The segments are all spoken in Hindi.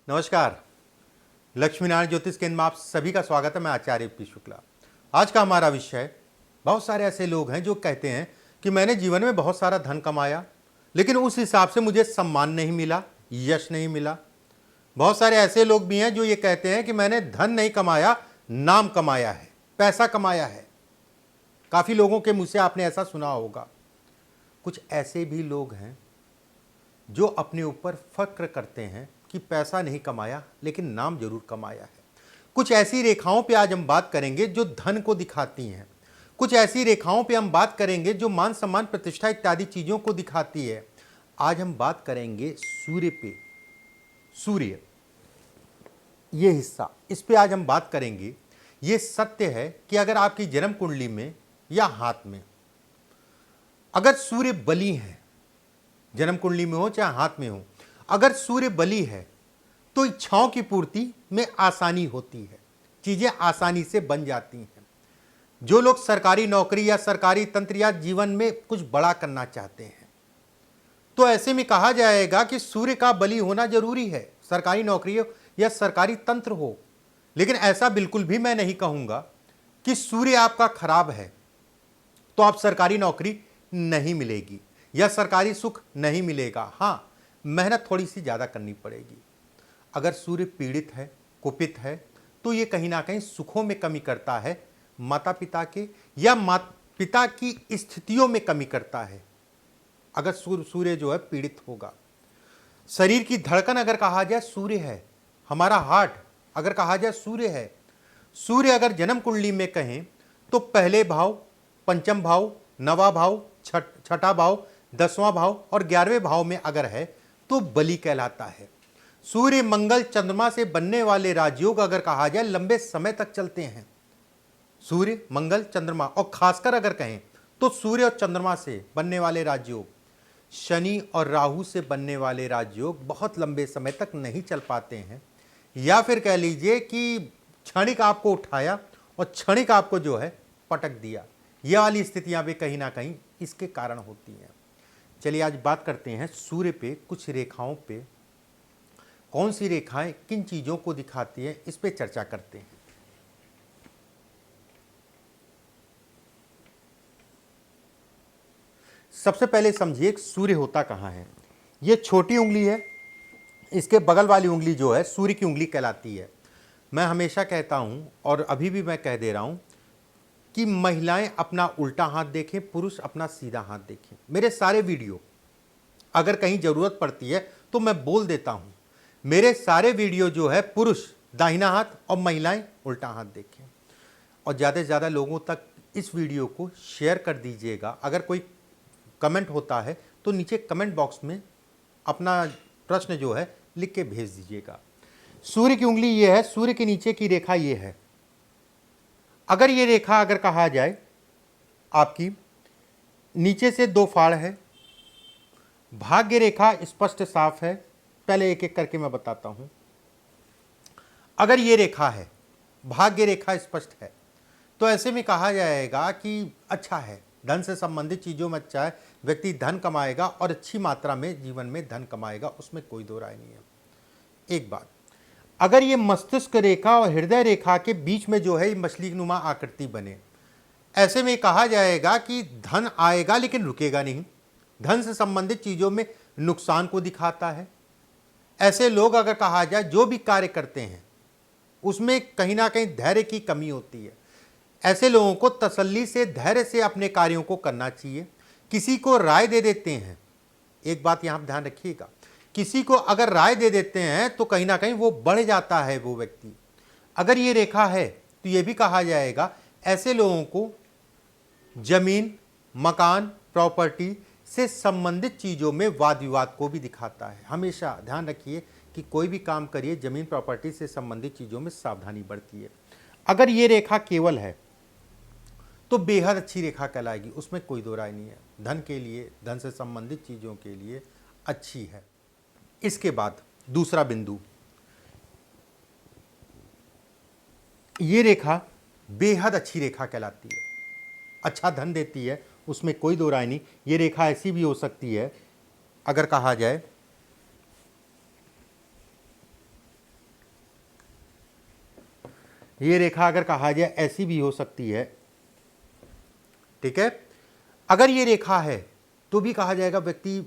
नमस्कार। लक्ष्मीनारायण ज्योतिष केंद्र में आप सभी का स्वागत है। मैं आचार्य पी शुक्ला। आज का हमारा विषय, बहुत सारे ऐसे लोग हैं जो कहते हैं कि मैंने जीवन में बहुत सारा धन कमाया, लेकिन उस हिसाब से मुझे सम्मान नहीं मिला, यश नहीं मिला। बहुत सारे ऐसे लोग भी हैं जो ये कहते हैं कि मैंने धन नहीं कमाया, नाम कमाया है, पैसा कमाया है। काफ़ी लोगों के मुँह से आपने ऐसा सुना होगा। कुछ ऐसे भी लोग हैं जो अपने ऊपर फक्र करते हैं कि पैसा नहीं कमाया लेकिन नाम जरूर कमाया है। कुछ ऐसी रेखाओं पे आज हम बात करेंगे जो धन को दिखाती हैं। कुछ ऐसी रेखाओं पे हम बात करेंगे जो मान सम्मान प्रतिष्ठा इत्यादि चीज़ों को दिखाती है। आज हम बात करेंगे सूर्य पे। सूर्य, ये हिस्सा, इस पे आज हम बात करेंगे। ये सत्य है कि अगर आपकी जन्म कुंडली में या हाथ में अगर सूर्य बली है, जन्म कुंडली में हो चाहे हाथ में हो, अगर सूर्य बली है तो इच्छाओं की पूर्ति में आसानी होती है, चीजें आसानी से बन जाती हैं। जो लोग सरकारी नौकरी या सरकारी तंत्र या जीवन में कुछ बड़ा करना चाहते हैं, तो ऐसे में कहा जाएगा कि सूर्य का बली होना जरूरी है, सरकारी नौकरी हो या सरकारी तंत्र हो। लेकिन ऐसा बिल्कुल भी मैं नहीं कहूंगा कि सूर्य आपका खराब है तो आप सरकारी नौकरी नहीं मिलेगी या सरकारी सुख नहीं मिलेगा। हाँ, मेहनत थोड़ी सी ज़्यादा करनी पड़ेगी। अगर सूर्य पीड़ित है, कुपित है, तो ये कहीं ना कहीं सुखों में कमी करता है, माता पिता के या माता पिता की स्थितियों में कमी करता है। अगर सूर्य जो है पीड़ित होगा, शरीर की धड़कन अगर कहा जाए सूर्य है, हमारा हार्ट अगर कहा जाए सूर्य है। सूर्य अगर जन्म कुंडली में कहें तो पहले भाव, पंचम भाव, नवा भाव, छठा भाव, 10वां भाव और 11वें भाव में अगर है तो बली कहलाता है। सूर्य मंगल चंद्रमा से बनने वाले राजयोग अगर कहा जाए लंबे समय तक चलते हैं। सूर्य मंगल चंद्रमा, और खासकर अगर कहें तो सूर्य और चंद्रमा से बनने वाले राजयोग, शनि और राहु से बनने वाले राजयोग बहुत लंबे समय तक नहीं चल पाते हैं। या फिर कह लीजिए कि क्षणिक आपको उठाया और क्षणिक आपको जो है पटक दिया। यह वाली स्थितियां भी कहीं ना कहीं इसके कारण होती हैं। चलिए आज बात करते हैं सूर्य पे, कुछ रेखाओं पे, कौन सी रेखाएं किन चीजों को दिखाती है, इस पे चर्चा करते हैं। सबसे पहले समझिए सूर्य होता कहाँ है। ये छोटी उंगली है, इसके बगल वाली उंगली जो है सूर्य की उंगली कहलाती है। मैं हमेशा कहता हूं और अभी भी मैं कह दे रहा हूं कि महिलाएं अपना उल्टा हाथ देखें, पुरुष अपना सीधा हाथ देखें। मेरे सारे वीडियो अगर कहीं ज़रूरत पड़ती है तो मैं बोल देता हूं, मेरे सारे वीडियो जो है पुरुष दाहिना हाथ और महिलाएं उल्टा हाथ देखें। और ज़्यादा से ज़्यादा लोगों तक इस वीडियो को शेयर कर दीजिएगा। अगर कोई कमेंट होता है तो नीचे कमेंट बॉक्स में अपना प्रश्न जो है लिख के भेज दीजिएगा। सूर्य की उंगली ये है, सूर्य के नीचे की रेखा ये है। अगर ये रेखा अगर कहा जाए आपकी नीचे से 2 फाड़ है, भाग्य रेखा स्पष्ट साफ है। पहले एक एक करके मैं बताता हूं। अगर ये रेखा है, भाग्य रेखा स्पष्ट है, तो ऐसे में कहा जाएगा कि अच्छा है, धन से संबंधित चीज़ों में अच्छा है, व्यक्ति धन कमाएगा और अच्छी मात्रा में जीवन में धन कमाएगा, उसमें कोई दो राय नहीं है। एक बात, अगर ये मस्तिष्क रेखा और हृदय रेखा के बीच में जो है मछली नुमा आकृति बने, ऐसे में कहा जाएगा कि धन आएगा लेकिन रुकेगा नहीं, धन से संबंधित चीज़ों में नुकसान को दिखाता है। ऐसे लोग अगर कहा जाए जो भी कार्य करते हैं उसमें कहीं ना कहीं धैर्य की कमी होती है। ऐसे लोगों को तसल्ली से, धैर्य से अपने कार्यों को करना चाहिए। किसी को राय दे देते हैं, एक बात यहाँ ध्यान रखिएगा, किसी को अगर राय दे देते हैं तो कहीं ना कहीं वो बढ़ जाता है वो व्यक्ति। अगर ये रेखा है तो ये भी कहा जाएगा ऐसे लोगों को जमीन, मकान, प्रॉपर्टी से संबंधित चीज़ों में वाद विवाद को भी दिखाता है। हमेशा ध्यान रखिए कि कोई भी काम करिए, जमीन प्रॉपर्टी से संबंधित चीज़ों में सावधानी बरतिए। अगर ये रेखा केवल है तो बेहद अच्छी रेखा कहलाएगी, उसमें कोई दो राय नहीं है। धन के लिए, धन से संबंधित चीज़ों के लिए अच्छी है। इसके बाद दूसरा बिंदु, ये रेखा बेहद अच्छी रेखा कहलाती है, अच्छा धन देती है, उसमें कोई दो राय नहीं। ये रेखा ऐसी भी हो सकती है, अगर कहा जाए ये रेखा अगर कहा जाए ऐसी भी हो सकती है, ठीक है। अगर ये रेखा है तो भी कहा जाएगा व्यक्ति,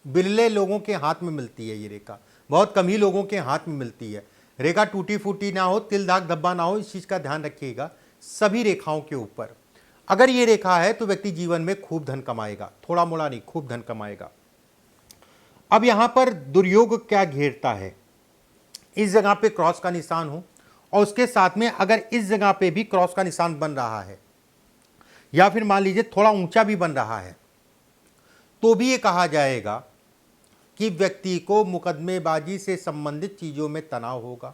बिरले लोगों के हाथ में मिलती है ये रेखा, बहुत कम ही लोगों के हाथ में मिलती है। रेखा टूटी फूटी ना हो, तिल दाग धब्बा ना हो, इस चीज का ध्यान रखिएगा सभी रेखाओं के ऊपर। अगर ये रेखा है तो व्यक्ति जीवन में खूब धन कमाएगा, थोड़ा मोड़ा नहीं, खूब धन कमाएगा। अब यहां पर दुर्योग क्या घेरता है, इस जगह पे क्रॉस का निशान हो और उसके साथ में अगर इस जगह पे भी क्रॉस का निशान बन रहा है या फिर मान लीजिए थोड़ा ऊंचा भी बन रहा है, तो भी ये कहा जाएगा कि व्यक्ति को मुकदमेबाजी से संबंधित चीजों में तनाव होगा।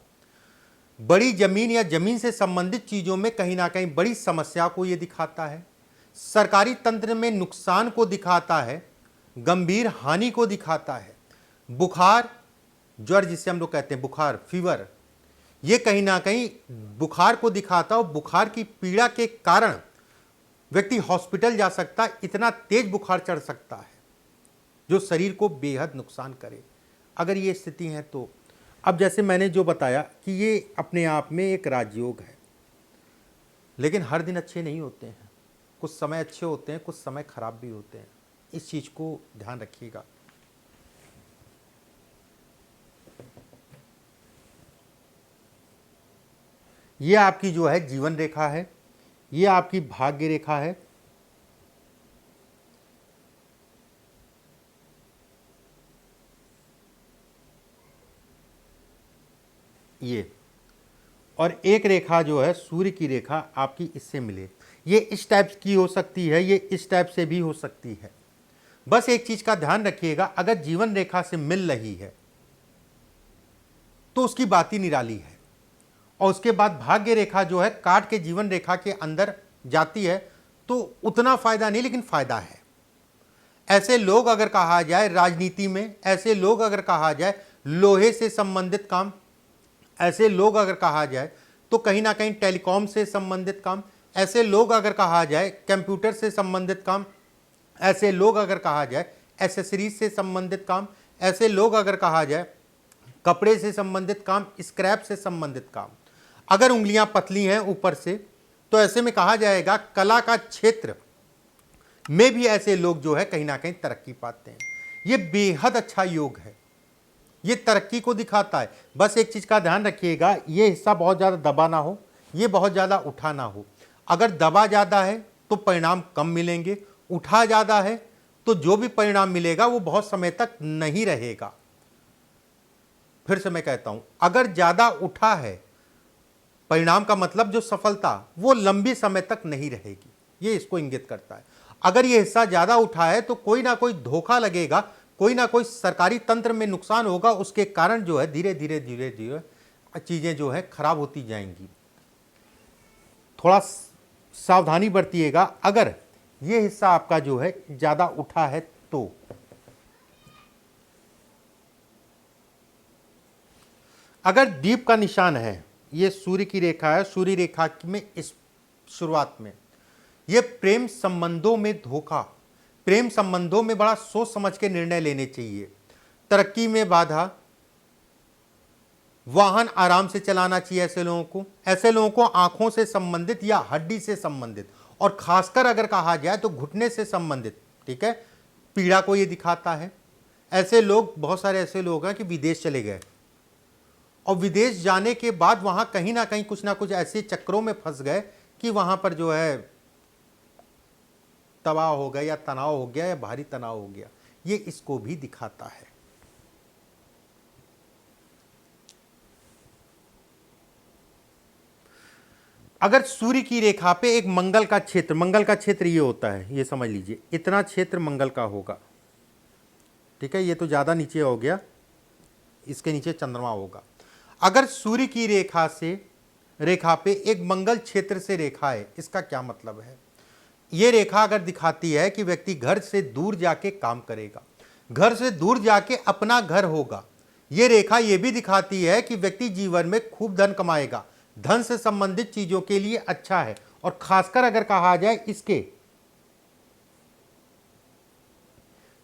बड़ी जमीन या जमीन से संबंधित चीजों में कहीं ना कहीं बड़ी समस्या को ये दिखाता है। सरकारी तंत्र में नुकसान को दिखाता है, गंभीर हानि को दिखाता है। बुखार, ज्वर जिसे हम लोग कहते हैं बुखार, फीवर, ये कहीं ना कहीं बुखार को दिखाता है और बुखार की पीड़ा के कारण व्यक्ति हॉस्पिटल जा सकता है, इतना तेज बुखार चढ़ सकता है जो शरीर को बेहद नुकसान करे अगर ये स्थिति है तो। अब जैसे मैंने जो बताया कि ये अपने आप में एक राजयोग है, लेकिन हर दिन अच्छे नहीं होते हैं, कुछ समय अच्छे होते हैं, कुछ समय खराब भी होते हैं, इस चीज को ध्यान रखिएगा। ये आपकी जो है जीवन रेखा है, ये आपकी भाग्य रेखा है। ये और एक रेखा जो है सूर्य की रेखा आपकी इससे मिले, ये इस टाइप की हो सकती है, ये इस टाइप से भी हो सकती है। बस एक चीज का ध्यान रखिएगा, अगर जीवन रेखा से मिल रही है तो उसकी बात ही निराली है, और उसके बाद भाग्य रेखा जो है काट के जीवन रेखा के अंदर जाती है तो उतना फायदा नहीं, लेकिन फायदा है। ऐसे लोग अगर कहा जाए राजनीति में, ऐसे लोग अगर कहा जाए लोहे से संबंधित काम, ऐसे लोग अगर कहा जाए तो कहीं ना कहीं टेलीकॉम से संबंधित काम, ऐसे लोग अगर कहा जाए कंप्यूटर से संबंधित काम, ऐसे लोग अगर कहा जाए एसेसरीज से संबंधित काम, ऐसे लोग अगर कहा जाए कपड़े से संबंधित काम, स्क्रैप से संबंधित काम, अगर उंगलियां पतली हैं ऊपर से तो ऐसे में कहा जाएगा कला का क्षेत्र में भी ऐसे लोग जो है कहीं ना कहीं तरक्की पाते हैं। ये बेहद अच्छा योग है, ये तरक्की को दिखाता है। बस एक चीज का ध्यान रखिएगा, ये हिस्सा बहुत ज्यादा दबा ना हो, ये बहुत ज्यादा उठा ना हो। अगर दबा ज्यादा है तो परिणाम कम मिलेंगे, उठा ज्यादा है तो जो भी परिणाम मिलेगा वो बहुत समय तक नहीं रहेगा। फिर से मैं कहता हूं, अगर ज्यादा उठा है परिणाम का मतलब जो सफलता वो लंबी समय तक नहीं रहेगी, ये इसको इंगित करता है। अगर ये हिस्सा ज्यादा उठा है तो कोई ना कोई धोखा लगेगा, कोई ना कोई सरकारी तंत्र में नुकसान होगा, उसके कारण जो है धीरे धीरे धीरे धीरे चीजें जो है खराब होती जाएंगी। थोड़ा सावधानी बरतिएगा अगर ये हिस्सा आपका जो है ज्यादा उठा है तो। अगर दीप का निशान है, ये सूर्य की रेखा है, सूर्य रेखा में इस शुरुआत में ये प्रेम संबंधों में धोखा, प्रेम संबंधों में बड़ा सोच समझ के निर्णय लेने चाहिए, तरक्की में बाधा, वाहन आराम से चलाना चाहिए ऐसे लोगों को। ऐसे लोगों को आंखों से संबंधित या हड्डी से संबंधित और खासकर अगर कहा जाए तो घुटने से संबंधित, ठीक है, पीड़ा को ये दिखाता है। ऐसे लोग, बहुत सारे ऐसे लोग हैं कि विदेश चले गए और विदेश जाने के बाद वहां कहीं ना कहीं कुछ ना कुछ ऐसे चक्रों में फंस गए कि वहां पर जो है तबाह हो गया या तनाव हो गया या भारी तनाव हो गया, ये इसको भी दिखाता है। अगर सूर्य की रेखा पे एक मंगल का क्षेत्र, मंगल का क्षेत्र ये होता है, ये समझ लीजिए इतना क्षेत्र मंगल का होगा, ठीक है, ये तो ज्यादा नीचे हो गया, इसके नीचे चंद्रमा होगा। अगर सूर्य की रेखा से, रेखा पे एक मंगल क्षेत्र से रेखा है, इसका क्या मतलब है? ये रेखा अगर दिखाती है कि व्यक्ति घर से दूर जाके काम करेगा, घर से दूर जाके अपना घर होगा। ये रेखा ये भी दिखाती है कि व्यक्ति जीवन में खूब धन कमाएगा, धन से संबंधित चीजों के लिए अच्छा है। और खासकर अगर कहा जाए इसके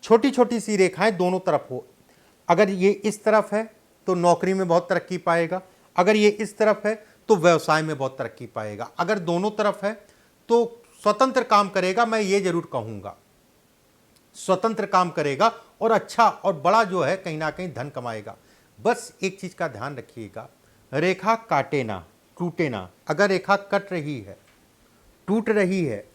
छोटी छोटी सी रेखाएं दोनों तरफ हो, अगर ये इस तरफ है तो नौकरी में बहुत तरक्की पाएगा, अगर ये इस तरफ है तो व्यवसाय में बहुत तरक्की पाएगा। अगर दोनों तरफ है तो स्वतंत्र काम करेगा, मैं ये जरूर कहूंगा, स्वतंत्र काम करेगा और अच्छा और बड़ा जो है कहीं ना कहीं धन कमाएगा। बस एक चीज का ध्यान रखिएगा, रेखा काटे ना, टूटे ना। अगर रेखा कट रही है, टूट रही है,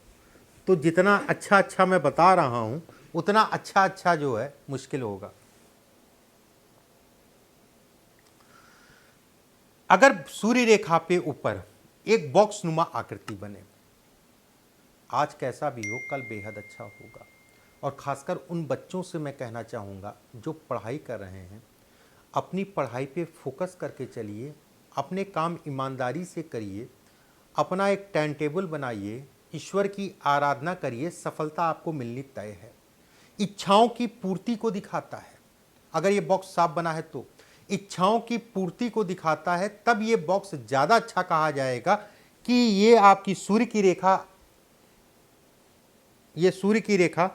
तो जितना अच्छा अच्छा मैं बता रहा हूं उतना अच्छा अच्छा जो है मुश्किल होगा। अगर सूर्य रेखा पे ऊपर एक बॉक्स नुमा आकृति बने, आज कैसा भी हो कल बेहद अच्छा होगा। और खासकर उन बच्चों से मैं कहना चाहूँगा जो पढ़ाई कर रहे हैं, अपनी पढ़ाई पे फोकस करके चलिए, अपने काम ईमानदारी से करिए, अपना एक टाइम टेबल बनाइए, ईश्वर की आराधना करिए, सफलता आपको मिलनी तय है। इच्छाओं की पूर्ति को दिखाता है। अगर ये बॉक्स साफ बना है तो इच्छाओं की पूर्ति को दिखाता है, तब ये बॉक्स ज़्यादा अच्छा कहा जाएगा कि ये आपकी सूर्य की रेखा, ये सूर्य की रेखा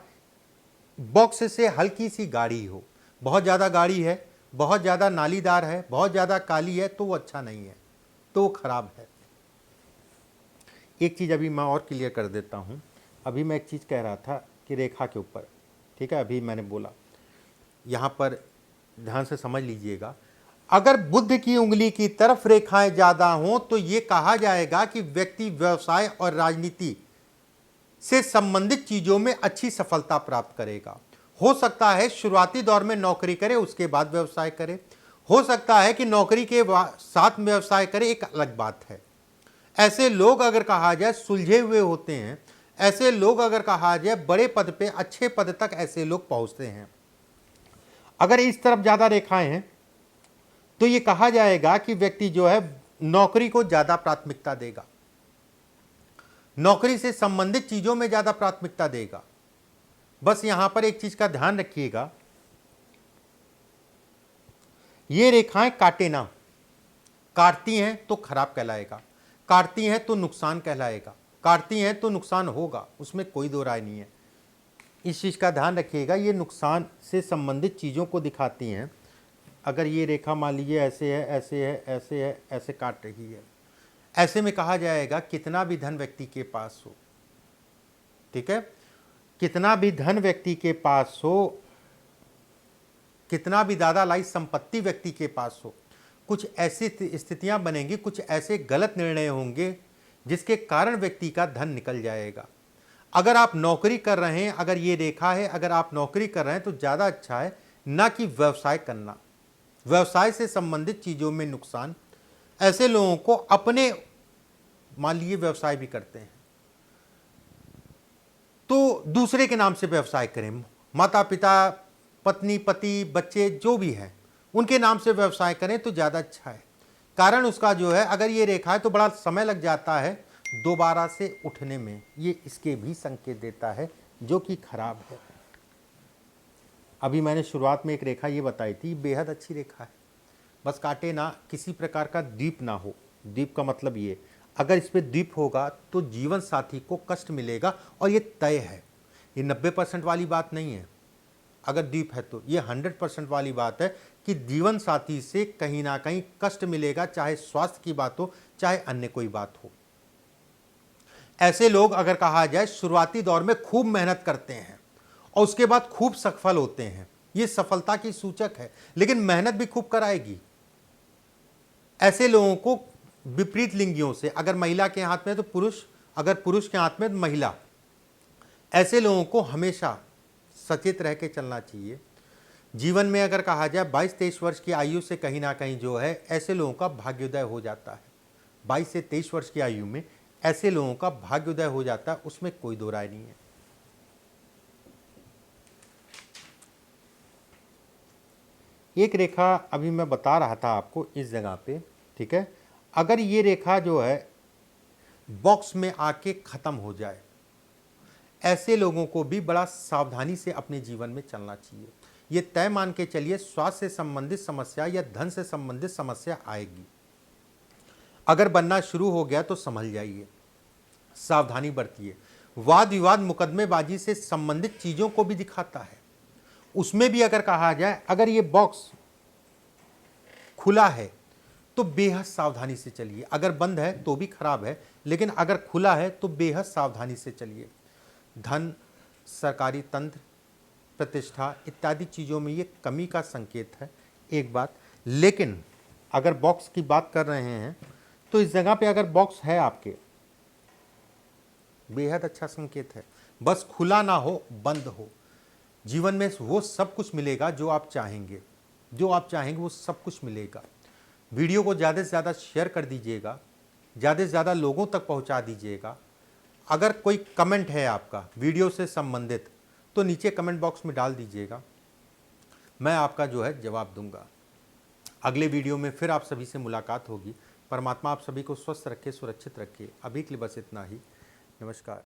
बॉक्स से हल्की सी गाढ़ी हो। बहुत ज़्यादा गाढ़ी है, बहुत ज़्यादा नालीदार है, बहुत ज़्यादा काली है तो वो अच्छा नहीं है, तो वो खराब है। एक चीज़ अभी मैं और क्लियर कर देता हूँ। अभी मैं एक चीज़ कह रहा था कि रेखा के ऊपर, ठीक है, अभी मैंने बोला, यहाँ पर ध्यान से समझ लीजिएगा, अगर बुद्ध की उंगली की तरफ रेखाएं ज़्यादा हों तो ये कहा जाएगा कि व्यक्ति व्यवसाय और राजनीति से संबंधित चीज़ों में अच्छी सफलता प्राप्त करेगा। हो सकता है शुरुआती दौर में नौकरी करे, उसके बाद व्यवसाय करे। हो सकता है कि नौकरी के साथ व्यवसाय करे, एक अलग बात है। ऐसे लोग अगर कहा जाए सुलझे हुए होते हैं, ऐसे लोग अगर कहा जाए बड़े पद पे, अच्छे पद तक ऐसे लोग पहुंचते हैं। अगर इस तरफ ज़्यादा रेखाएं हैं तो ये कहा जाएगा कि व्यक्ति जो है नौकरी को ज़्यादा प्राथमिकता देगा, नौकरी से संबंधित चीज़ों में ज़्यादा प्राथमिकता देगा। बस यहां पर एक चीज़ का ध्यान रखिएगा, ये रेखाएं काटे ना, काटती हैं तो खराब कहलाएगा, काटती हैं तो नुकसान कहलाएगा, काटती हैं तो नुकसान होगा, उसमें कोई दो राय नहीं है। इस चीज़ का ध्यान रखिएगा, ये नुकसान से संबंधित चीज़ों को दिखाती हैं। अगर ये रेखा मान लीजिए ऐसे है, ऐसे है, ऐसे है, ऐसे काट रही है, ऐसे में कहा जाएगा कितना भी धन व्यक्ति के पास हो, ठीक है, कितना भी धन व्यक्ति के पास हो, कितना भी दादा लाई संपत्ति व्यक्ति के पास हो, कुछ ऐसी स्थितियां बनेंगी, कुछ ऐसे गलत निर्णय होंगे जिसके कारण व्यक्ति का धन निकल जाएगा। अगर आप नौकरी कर रहे हैं, अगर ये रेखा है, अगर आप नौकरी कर रहे हैं तो ज़्यादा अच्छा है ना कि व्यवसाय करना। व्यवसाय से संबंधित चीज़ों में नुकसान, ऐसे लोगों को अपने, मान लीजिए व्यवसाय भी करते हैं तो दूसरे के नाम से व्यवसाय करें, माता पिता, पत्नी, पति, बच्चे जो भी हैं उनके नाम से व्यवसाय करें तो ज़्यादा अच्छा है। कारण उसका जो है, अगर ये रेखा है तो बड़ा समय लग जाता है दोबारा से उठने में, ये इसके भी संकेत देता है जो कि खराब है। अभी मैंने शुरुआत में एक रेखा ये बताई थी, बेहद अच्छी रेखा है, बस काटे ना, किसी प्रकार का द्वीप ना हो। द्वीप का मतलब ये, अगर इस पर द्वीप होगा तो जीवन साथी को कष्ट मिलेगा, और ये तय है, ये 90% वाली बात नहीं है। अगर द्वीप है तो ये 100% वाली बात है कि जीवन साथी से कहीं ना कहीं कष्ट मिलेगा, चाहे स्वास्थ्य की बात हो, चाहे अन्य कोई बात हो। ऐसे लोग अगर कहा जाए शुरुआती दौर में खूब मेहनत करते हैं और उसके बाद खूब सफल होते हैं, ये सफलता की सूचक है, लेकिन मेहनत भी खूब कराएगी। ऐसे लोगों को विपरीत लिंगियों से, अगर महिला के हाथ में तो पुरुष, अगर पुरुष के हाथ में तो महिला, ऐसे लोगों को हमेशा सचेत रह के चलना चाहिए। जीवन में अगर कहा जाए 22-23 वर्ष की आयु से कहीं ना कहीं जो है ऐसे लोगों का भाग्योदय हो जाता है। 22 से 23 वर्ष की आयु में ऐसे लोगों का भाग्योदय हो जाता है, उसमें कोई दो राय नहीं है। एक रेखा अभी मैं बता रहा था आपको इस जगह पे, ठीक है, अगर ये रेखा जो है बॉक्स में आके खत्म हो जाए, ऐसे लोगों को भी बड़ा सावधानी से अपने जीवन में चलना चाहिए। ये तय मान के चलिए स्वास्थ्य से संबंधित समस्या या धन से संबंधित समस्या आएगी। अगर बनना शुरू हो गया तो संभल जाइए, सावधानी बरतिए। वाद विवाद मुकदमेबाजी से संबंधित चीज़ों को भी दिखाता है। उसमें भी अगर कहा जाए, अगर ये बॉक्स खुला है तो बेहद सावधानी से चलिए। अगर बंद है तो भी खराब है, लेकिन अगर खुला है तो बेहद सावधानी से चलिए। धन, सरकारी तंत्र, प्रतिष्ठा इत्यादि चीज़ों में ये कमी का संकेत है, एक बात। लेकिन अगर बॉक्स की बात कर रहे हैं तो इस जगह पे अगर बॉक्स है आपके, बेहद अच्छा संकेत है। बस खुला ना हो, बंद हो। जीवन में वो सब कुछ मिलेगा जो आप चाहेंगे, जो आप चाहेंगे वो सब कुछ मिलेगा। वीडियो को ज़्यादा से ज़्यादा शेयर कर दीजिएगा, ज़्यादा से ज़्यादा लोगों तक पहुंचा दीजिएगा। अगर कोई कमेंट है आपका वीडियो से संबंधित तो नीचे कमेंट बॉक्स में डाल दीजिएगा, मैं आपका जो है जवाब दूंगा। अगले वीडियो में फिर आप सभी से मुलाकात होगी। परमात्मा आप सभी को स्वस्थ रखे, सुरक्षित रखे। अभी के लिए बस इतना ही। नमस्कार।